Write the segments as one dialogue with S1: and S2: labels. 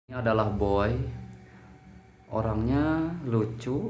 S1: Ini adalah Boy, orangnya lucu,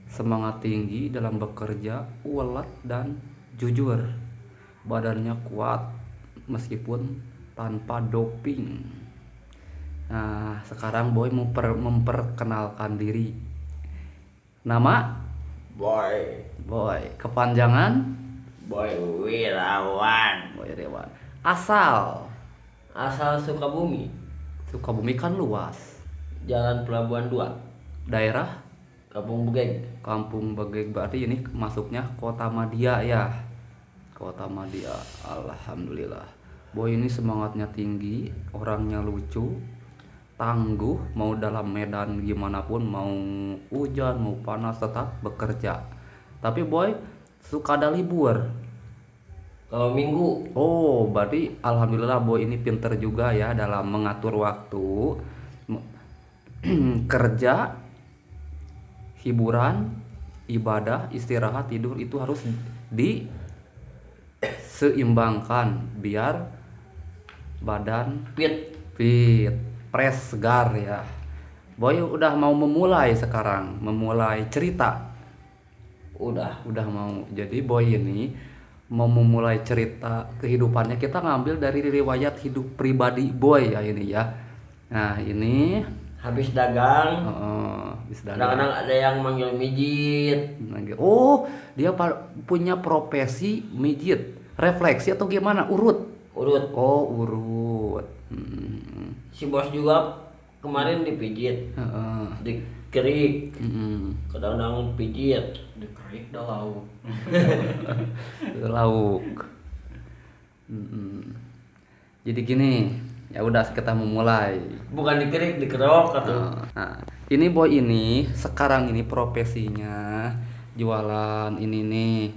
S1: semangat tinggi dalam bekerja, ulet dan jujur. Badannya kuat meskipun tanpa doping. Nah, sekarang Boy mau memperkenalkan diri. Nama
S2: Boy,
S1: Boy, kepanjangan
S2: Boy Wirawan,
S1: Boy Dewan. Asal
S2: asal Sukabumi,
S1: Sukabumi kan luas.
S2: Jalan Pelabuhan 2,
S1: Daerah
S2: Kampung Bugeng.
S1: Kampung Begeg, berarti ini masuknya Kota Madia ya. Kota Madia. Alhamdulillah. Boy ini semangatnya tinggi, orangnya lucu, tangguh, mau dalam medan gimana pun, mau hujan, mau panas tetap bekerja. Tapi Boy suka ada libur.
S2: Kalau Minggu,
S1: Oh, berarti alhamdulillah Boy ini pinter juga ya dalam mengatur waktu. Kerja, hiburan, ibadah, istirahat, tidur itu harus diseimbangkan biar badan
S2: Pit,
S1: fit, fresh, segar ya. Boy udah mau memulai sekarang, memulai cerita.
S2: udah.
S1: Mau. Jadi Boy ini mau memulai cerita kehidupannya. Kita ngambil dari riwayat hidup pribadi Boy ya ini ya. Nah, ini
S2: Habis dagang,
S1: bisa dagang.
S2: kadang-kadang ada yang manggil mijit.
S1: Oh, dia punya profesi mijit. Refleksi atau gimana? Urut.
S2: Urut.
S1: Oh, urut. Hmm.
S2: Si bos juga kemarin dipijit,
S1: Heeh.
S2: dikerik,
S1: Mm-mm.
S2: kadang-kadang pijit.
S3: Dikerik dah lauk.
S1: Lauk. Mm-mm. Jadi gini, ya udah kita memulai.
S2: Bukan dikerik, dikerok atau
S1: Nah, ini Boy ini sekarang ini profesinya jualan ini nih,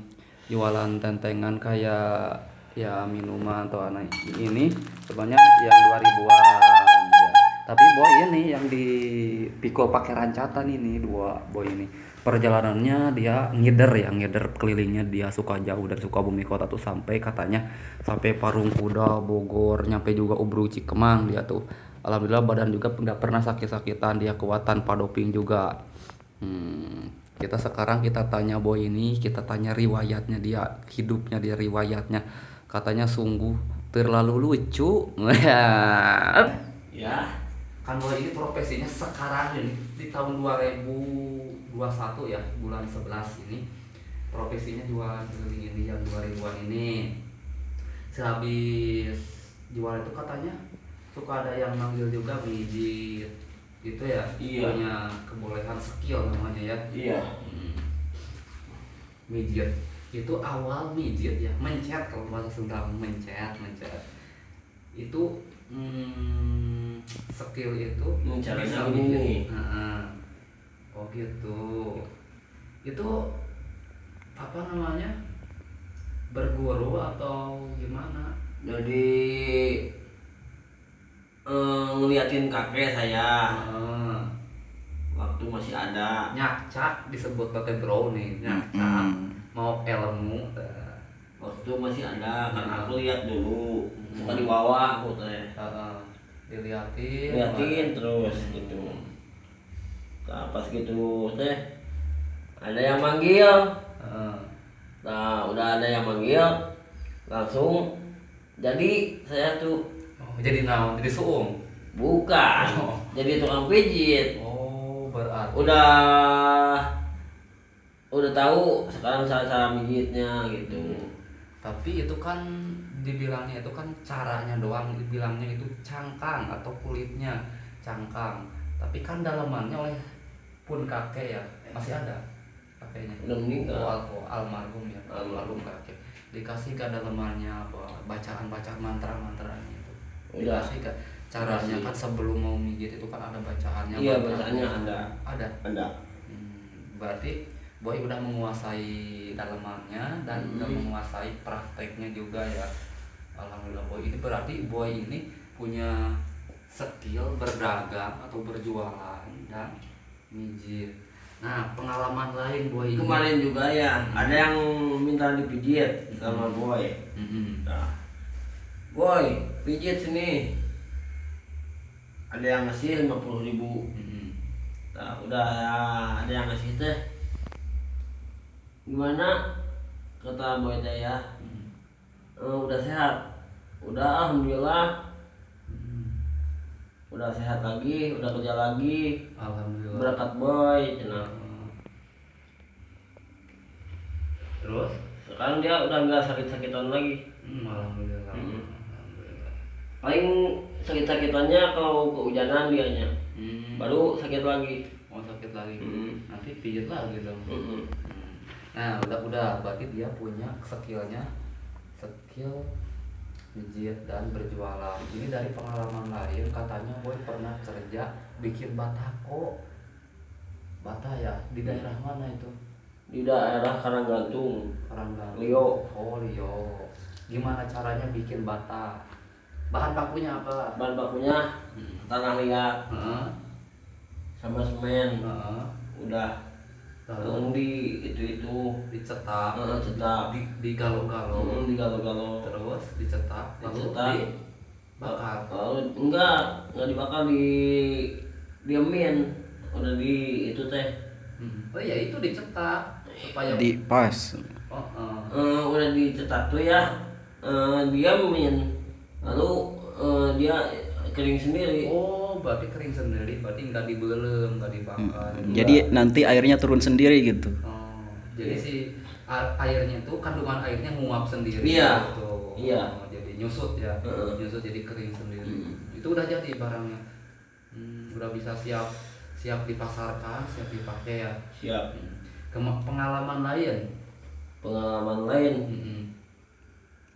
S1: jualan tentengan kayak ya minuman atau anak ini sebanyak yang 2000-an ya. Tapi Boy ini yang dipikul pakai rancatan ini dua Boy ini. Perjalanannya dia ngider kelilingnya, dia suka jauh dari Sukabumi kota tuh sampai katanya sampai Parung Kuda, Bogor, nyampe juga Ubru Cikemang dia tuh. Alhamdulillah badan juga nggak pernah sakit-sakitan, dia kuat tanpa doping juga. Kita sekarang kita tanya Boy ini, kita tanya riwayatnya dia, hidupnya dia, riwayatnya. Katanya sungguh terlalu lucu.
S2: ya.
S1: Kan Boy ini profesinya sekarang ini di tahun 2021 ya, bulan 11 ini profesinya jualan keliling ini yang 2000-an ini. Sehabis jual itu katanya suka ada yang manggil juga mijit gitu ya.
S2: Iya.
S1: Punya kebolehan skill namanya ya.
S2: Iya.
S1: Mijit itu awal mijit ya, mencet, kalau bahasa Sunda mencet itu skill itu
S2: Caranya
S1: bisa
S2: gini.
S1: mijit. Oh gitu. Itu apa namanya, berguru atau gimana?
S2: Jadi ngeliatin kakek saya waktu masih ada.
S1: Nyacak disebut pakai bro nih, nyacak mau ilmu.
S2: Waktu masih ada kan aku lihat dulu, suka dibawa aku teh. Liatin terus gitu. Nah, pas gitu teh ada yang manggil. Nah, udah ada yang manggil, langsung jadi saya tuh
S1: Oh, jadi naon, jadi suung.
S2: bukan
S1: Oh.
S2: jadi tukang pijit.
S1: Oh, berarti
S2: Udah tahu sekarang cara mijitnya gitu.
S1: tapi itu kan dibilangnya itu kan caranya doang, dibilangnya itu cangkang atau kulitnya cangkang, tapi kan dalamannya oleh pun kakek ya masih ada kakeknya.
S2: Udah meninggal.
S1: Almarhum ya, almarhum kakek dikasih ke dalamannya apa bacaan mantra-mantranya itu.
S2: Udah.
S1: Dikasih ke caranya kan sebelum mau mijit itu kan ada bacaannya.
S2: Iya,
S1: mantranya.
S2: bacaannya
S1: Ada.
S2: ada.
S1: Berarti Boy udah menguasai dalamannya dan udah menguasai prakteknya juga ya. Alhamdulillah Boy ini berarti Boy ini punya skill berdagang atau berjualan dan mijit. Nah, pengalaman lain Boy ini.
S2: Kemarin juga ya ada yang minta dipijit sama Boy.
S1: Mm-mm.
S2: Nah, Boy pijit sini. ada yang ngasih 50.000. Nah, udah ada yang ngasih teh, gimana kata boy teh ya, udah sehat, udah alhamdulillah, udah sehat lagi, udah kerja lagi,
S1: Alhamdulillah.
S2: berkat boy cenah.
S1: Terus
S2: Sekarang dia udah nggak sakit-sakitan lagi.
S1: alhamdulillah. Alhamdulillah.
S2: Paling sakit-sakitannya kalau kehujanan dianya, baru sakit lagi.
S1: Mau sakit lagi. Nanti pijat lagi dong. Nah, udah berarti dia punya skillnya, skill pijit dan berjualan. Ini dari pengalaman lain, katanya boy pernah kerja bikin batako. Bata ya, di daerah mana itu?
S2: Di daerah Karanggantung,
S1: Karanggantung.
S2: Lio.
S1: Oh, Lio. Gimana caranya bikin bata? Bahan bakunya apa?
S2: Bahan bakunya tanah liat
S1: Heeh.
S2: sama semen.
S1: Heeh.
S2: Udah
S1: Lalu
S2: di itu
S1: dicetak,
S2: cetak,
S1: di galo-galo,
S2: digalo-galo,
S1: terus dicetak, lalu
S2: dicetak,
S1: dibakar.
S2: lalu enggak dibakar, diemin, udah di itu teh.
S1: Oh iya, itu dicetak supaya
S3: Di pas.
S2: Udah dicetak tuh ya, diemin, lalu dia kering sendiri.
S1: Oh, berarti kering sendiri, berarti nggak dibelem, nggak dibakar.
S3: Jadi nanti airnya turun sendiri gitu.
S1: Oh, jadi si airnya itu kandungan airnya nguap sendiri.
S2: Iya.
S1: Gitu.
S2: Iya.
S1: Oh, jadi nyusut ya, nyusut jadi kering sendiri. Itu udah jadi barangnya. Udah bisa siap dipasarkan, siap dipakai ya.
S2: Siap.
S1: Pengalaman lain.
S2: Pengalaman lain,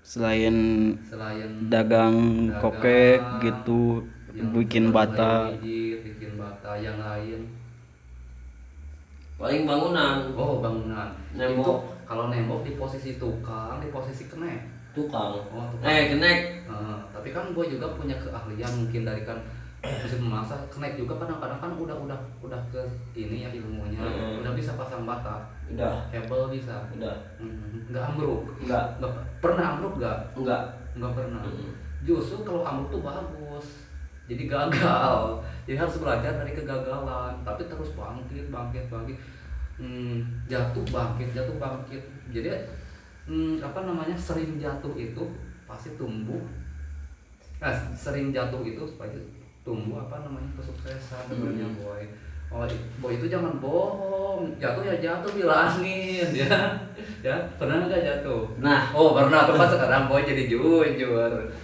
S3: Selain
S1: Selain
S3: dagang koke gitu,
S1: yang
S3: bikin bata.
S1: bikin bata yang lain.
S2: paling bangunan,
S1: Oh, bangunan.
S2: Nembok.
S1: Itu kalau nembok di posisi tukang, di posisi kenek.
S2: tukang,
S1: Oh, tukang.
S2: kenek,
S1: Tapi kan gue juga punya keahlian mungkin dari kan mesin memasak. Kenek juga kadang-kadang kan udah ke ini ya ilmunya. Udah bisa pasang bata.
S2: udah,
S1: Kabel bisa.
S2: udah,
S1: Nggak ambruk.
S2: enggak,
S1: Nggak pernah ambruk nggak?
S2: enggak,
S1: Nggak pernah. Justru kalau ambruk tuh bagus. Jadi gagal. Jadi harus belajar dari kegagalan. Tapi terus bangkit. Jatuh bangkit. Jadi sering jatuh itu pasti tumbuh. Nah, sering jatuh itu supaya tumbuh kesuksesan sebenarnya boy. Oh, boy itu jangan bohong, jatuh ya jatuh, bilangin ya. Ya, pernah nggak jatuh?
S2: Nah.
S1: Oh, pernah. Tempat sekarang boy jadi jujur.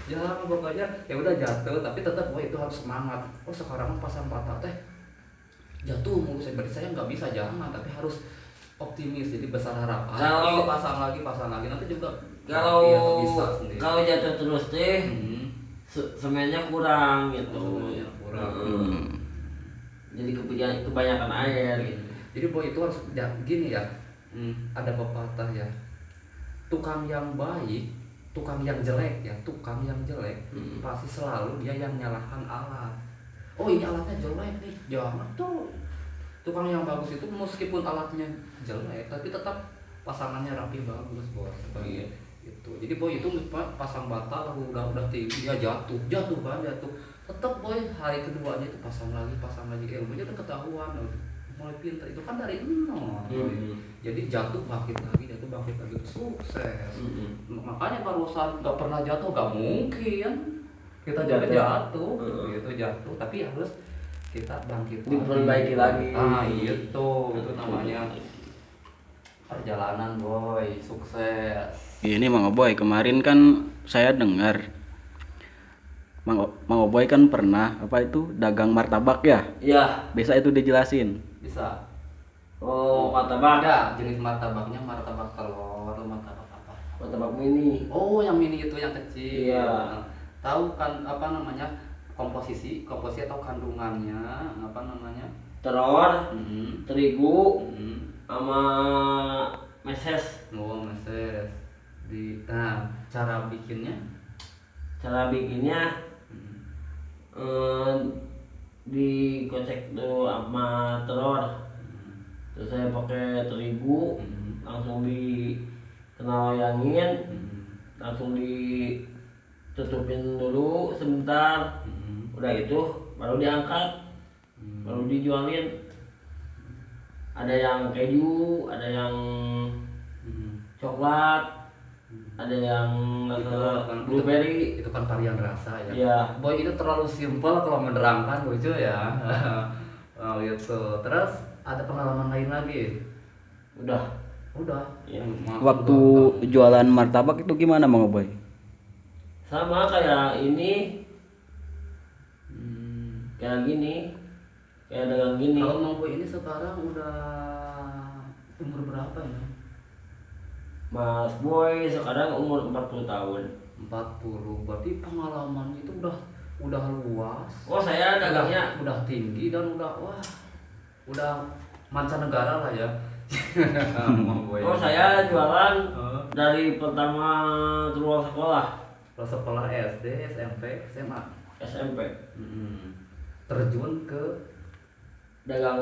S1: Jangan pokoknya ya udah jatuh, tapi tetap boy itu harus semangat. Oh, sekarang pasang patah teh jatuh mulu, berarti saya nggak bisa, jangan, tapi harus optimis, jadi besar harapan.
S2: Kalau
S1: pasang lagi nanti juga
S2: kalau
S1: bisa sendiri.
S2: kalau jatuh terus teh, semennya kurang gitu.
S1: Semennya kurang.
S2: Jadi kebanyakan air gitu.
S1: Jadi boy itu harus gini ya. Ada pepatah ya. Tukang yang baik, tukang yang jelek pasti selalu dia yang nyalahkan alat. Oh, ini alatnya jelek nih, jangan tuh. Tukang yang bagus itu meskipun alatnya jelek tapi tetap pasangannya rapi bagus boy. Seperti itu. Jadi boy itu pasang bata lalu udah tinggi dia jatuh. Tetap boy hari keduanya itu pasang lagi ilmunya udah ketahuan, mulai pintar itu kan dari nol. Jadi jatuh bangkit lagi sukses. Makanya barusan nggak pernah jatuh, nggak mungkin kita jatuh tapi harus kita bangkit
S2: Diperbaiki lagi.
S1: Itu namanya perjalanan boy sukses.
S3: Ini Mang Oboy, kemarin kan saya dengar Mang Oboy kan pernah dagang martabak ya?
S2: Iya.
S3: Bisa itu dijelasin?
S1: Bisa.
S2: Oh, martabak.
S1: Ada jenis martabaknya, martabak telur atau martabak apa?
S2: Martabak mini.
S1: Oh, yang mini itu yang kecil.
S2: Iya.
S1: Tahu kan komposisi atau kandungannya
S2: Telur, terigu,
S1: Mm-hmm.
S2: sama meses.
S1: Oh, meses. Cara bikinnya?
S2: Cara bikinnya dikocek dulu sama telur. Terus saya pakai terigu, langsung dikenalayangin, langsung ditutupin dulu sebentar. Udah itu baru diangkat, baru dijualin. Ada yang keju, ada yang coklat, ada yang blueberry.
S1: Itu kan varian rasa ya.
S2: Iya.
S1: Boy itu terlalu simpel kalau menerangkan lucu ya. Oh gitu. Terus ada pengalaman lain lagi?
S2: Udah.
S1: Ya.
S3: Waktu jualan martabak itu gimana Mang Boy?
S2: Sama kayak ini. Kayak gini. Kayak dagang gini.
S1: Kalau Mang Boy ini sekarang udah umur berapa ya?
S2: Mas Boy sekarang umur 40 tahun.
S1: 40. Berarti pengalaman itu udah luas.
S2: Oh, saya dagangnya
S1: udah tinggi dan udah mancanegara lah ya. Mang Boy.
S2: Oh, saya jualan dari pertama keluar sekolah.
S1: Kalau sekolah SD, SMP, SMA.
S2: SMP.
S1: Terjun ke
S2: Dagang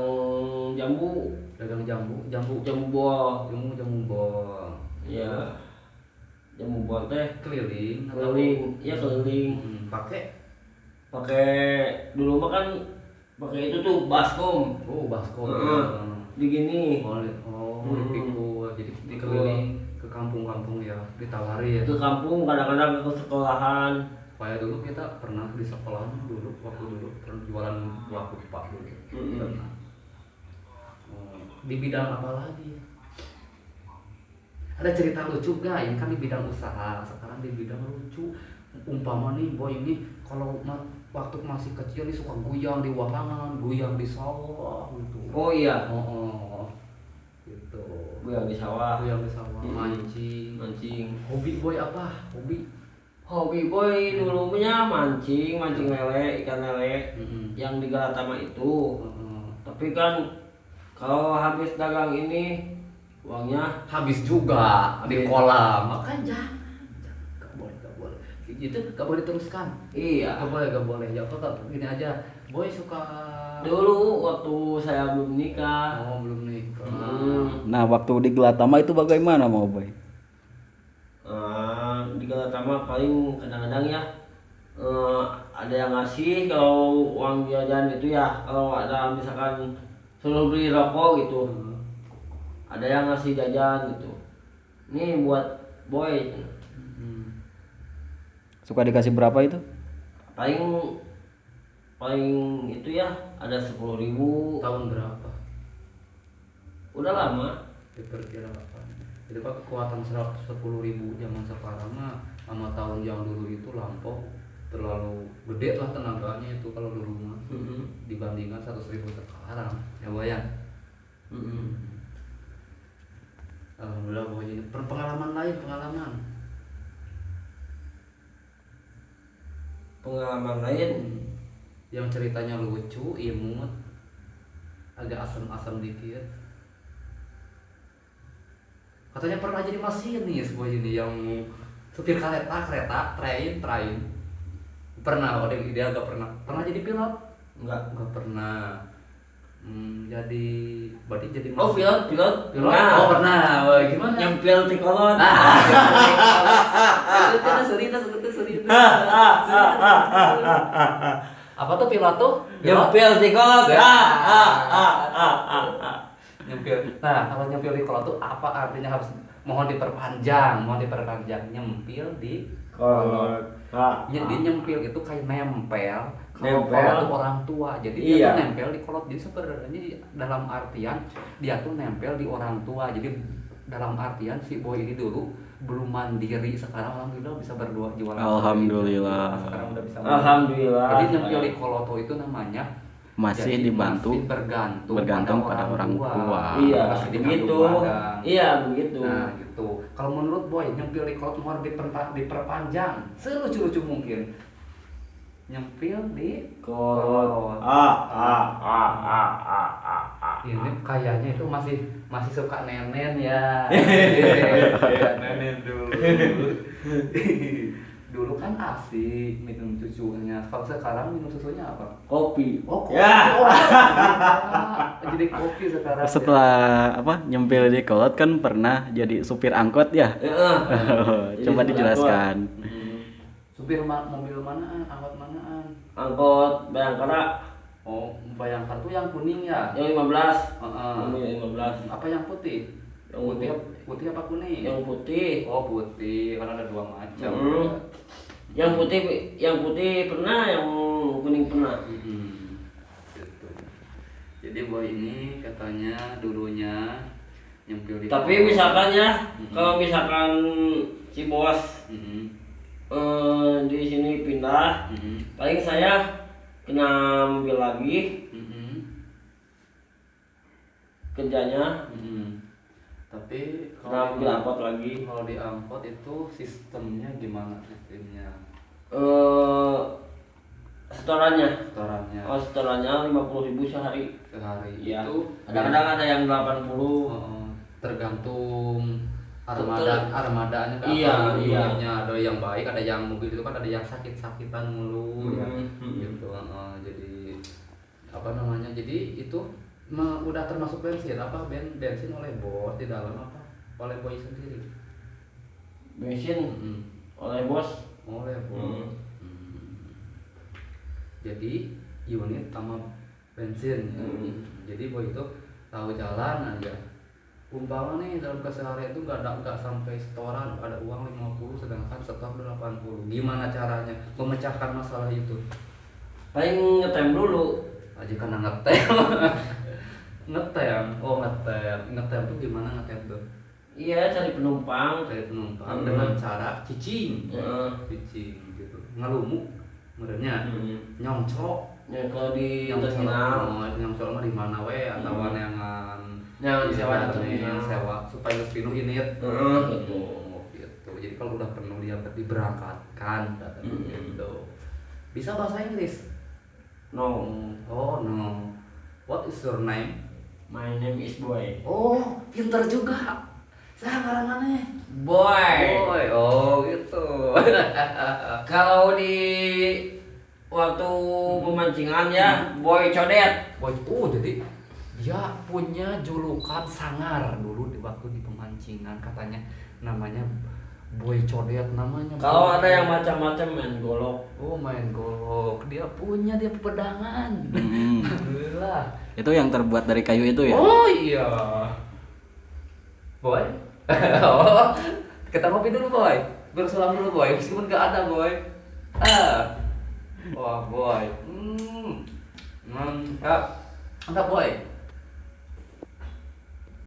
S2: jambu
S1: jambu
S2: bol.
S1: bol.
S2: Iya. Jambu bol teh
S1: Keliling.
S2: iya keliling.
S1: Pakai
S2: Dulu mah kan pakai itu tuh baskom.
S1: oh baskom.
S2: Begini.
S1: Dipikul. Jadi dikeliling ke kampung-kampung ya, ditawari ya.
S2: Ke kampung kadang-kadang ke sekolahan.
S1: Kayak dulu kita pernah di sekolah waktu dulu pernah jualan buah kupat dulu. Pernah. Di bidang apa lagi? Ada cerita lucu gak? Ini kan di bidang usaha, sekarang di bidang lucu. Umpama nih Boy ini kalau waktu masih kecil nih suka guyang di walangan, guyang di sawah gitu.
S2: Oh iya.
S1: Gitu.
S2: Guyang di sawah.
S1: Mancing. Hobi Boy apa?
S2: Hobi Boy dulu punya mancing lele, ikan lele yang di Galatama itu. Tapi kan kalau habis dagang ini uangnya
S1: habis juga di kolam. Makanya jangan. Gak boleh. Itu gak boleh diteruskan.
S2: Iya.
S1: Gak boleh. Ya kok gini aja. Boy suka
S2: Dulu waktu saya belum nikah.
S1: belum nikah.
S3: Nah, waktu di Gelatama itu bagaimana Mang Boy?
S2: Di Galatama paling kadang-kadang ya ada yang ngasih kalau uang jajan itu ya, kalau ada misalkan suruh beli rokok gitu, ada yang ngasih jajan gitu, nih buat Boy.
S3: Suka dikasih berapa itu?
S2: Paling itu ya ada 10.000.
S1: Tahun berapa?
S2: Udah lama.
S1: Diperkirakan. Itu kan kekuatan 10.000 zaman sekarang mah sama tahun yang dulu itu lampau terlalu gede lah tenaganya itu kalau dulu mah dibandingkan 100.000 sekarang ya bayang. Alhamdulillah Boy. Pengalaman lain yang ceritanya lucu, imut, agak asam-asam dikit. Katanya pernah jadi masinis Boy ini yang supir kereta, train. Pernah, dia agak pernah jadi pilot? Enggak pernah. Berarti jadi
S2: Pilot.
S1: Nah. Oh pernah. Wah, gimana?
S2: Nyempil di kolon.
S1: Apa tuh pilot tuh?
S2: Nyempil di kolon.
S1: Nyempil. Nah, kalau nyempil di kolot tuh apa artinya? Harus mohon diperpanjang. Nyempil di kolot. Jadi nyempil itu kayak nempel. Kalau kolot itu orang tua. Jadi dia tuh nempel di kolot. Jadi sebenarnya dalam artian dia tuh nempel di orang tua. Jadi dalam artian si Boy ini dulu belum mandiri, sekarang alhamdulillah bisa berdua jualan.
S3: Alhamdulillah.
S1: Sekarang udah bisa.
S2: Alhamdulillah.
S1: Jadi nyempil di koloto itu namanya
S3: Masih dibantu bergantung pada orang tua.
S2: Iya,
S1: masih
S2: begitu. Iya, begitu.
S1: Nah, gitu. Kalau menurut Boy, nyempil di kolot harus diperpanjang selucu-lucu mungkin. Nyempil di kolot. Ini kayaknya itu masih suka nenen ya. Nenen dulu. Dulu kan asik minum susunya. Kalau sekarang minum susunya apa?
S2: Kopi.
S1: Oh, kopi.
S2: Ya.
S1: Jadi kopi sekarang.
S3: Setelah nyempil di kolot kan pernah jadi supir angkot ya? Coba dijelaskan.
S1: Supir mobil manaan, angkot manaan?
S2: angkot Bayangkara
S1: Oh, Bayangkara tuh yang kuning ya?
S2: yang 15.
S1: Heeh.
S2: Yang 15.
S1: Apa yang putih?
S2: Yang
S1: Putih, putih apa kuning?
S2: Yang putih.
S1: Oh, putih, karena ada dua macam.
S2: Yang putih pernah, yang kuning pernah.
S1: Gitu. Jadi boy ini katanya dulunya nyempil di
S2: Tapi
S1: pohon.
S2: misalkan ya, kalau misalkan si bos di sini pindah, paling saya kena ambil lagi kerjanya,
S1: Tapi
S2: kena ambil angkot lagi.
S1: kalau di angkot itu sistemnya gimana sistemnya?
S2: Setorannya.
S1: Setorannya
S2: Oh, setorannya 50.000 sehari.
S1: sehari
S2: Iya.
S1: itu
S2: Kadang-kadang ada yang 80.
S1: tergantung armadanya ke
S2: Iya,
S1: apa gitu.
S2: iya.
S1: Ada yang baik, ada yang mobil itu kan ada yang sakit-sakitan mulu ya.
S2: Hmm.
S1: Gitu. Jadi apa namanya? Jadi itu udah termasuk bensin apa bensin oleh bos di dalam apa oleh boy sendiri?
S2: Bensin oleh bos.
S1: Oleh bos. Jadi unit sama bensin. Jadi boy itu tahu jalan aja. Umpama nih dalam keseharian itu nggak sampai setoran, ada uang 50 sedangkan setor 80. Gimana caranya memecahkan masalah itu?
S2: Paling ngetem dulu.
S1: Aja karena ngetem. Ngetem tuh gimana ngetem tuh?
S2: Iya, cari penumpang.
S1: Cari penumpang dengan cara cicing. Cicing gitu. Ngelumuk merenya. Nyongcok.
S2: Ya kalau di terminal.
S1: Nyongcok mah di mana we atau neangan
S2: Yang sewa
S1: yang
S2: terminal.
S1: sewa supaya lebih penuh unit.
S2: Gitu.
S1: Gitu. Jadi kalau udah penuh dia diberangkatkan gitu. Bisa bahasa Inggris?
S2: No.
S1: Oh no. What is your name?
S2: My name is Boy.
S1: Oh, pintar juga. Saya ngarangannya
S2: Boy.
S1: Boy. Oh, gitu.
S2: Kalau di waktu pemancingan ya, Boy codet.
S1: Boy, jadi dia punya julukan sangar dulu di waktu di pemancingan katanya namanya Boy Codet namanya.
S2: Kalau ada yang macam-macam main golok.
S1: Oh, main golok. Dia pedangan. Alhamdulillah.
S3: Itu yang terbuat dari kayu itu ya?
S1: Oh iya. Boy. Oh, kita ngopi dulu, Boy. Bersalam dulu, Boy. Meskipun gak ada, Boy. Wah, Boy. Mantap. Mantap, Boy.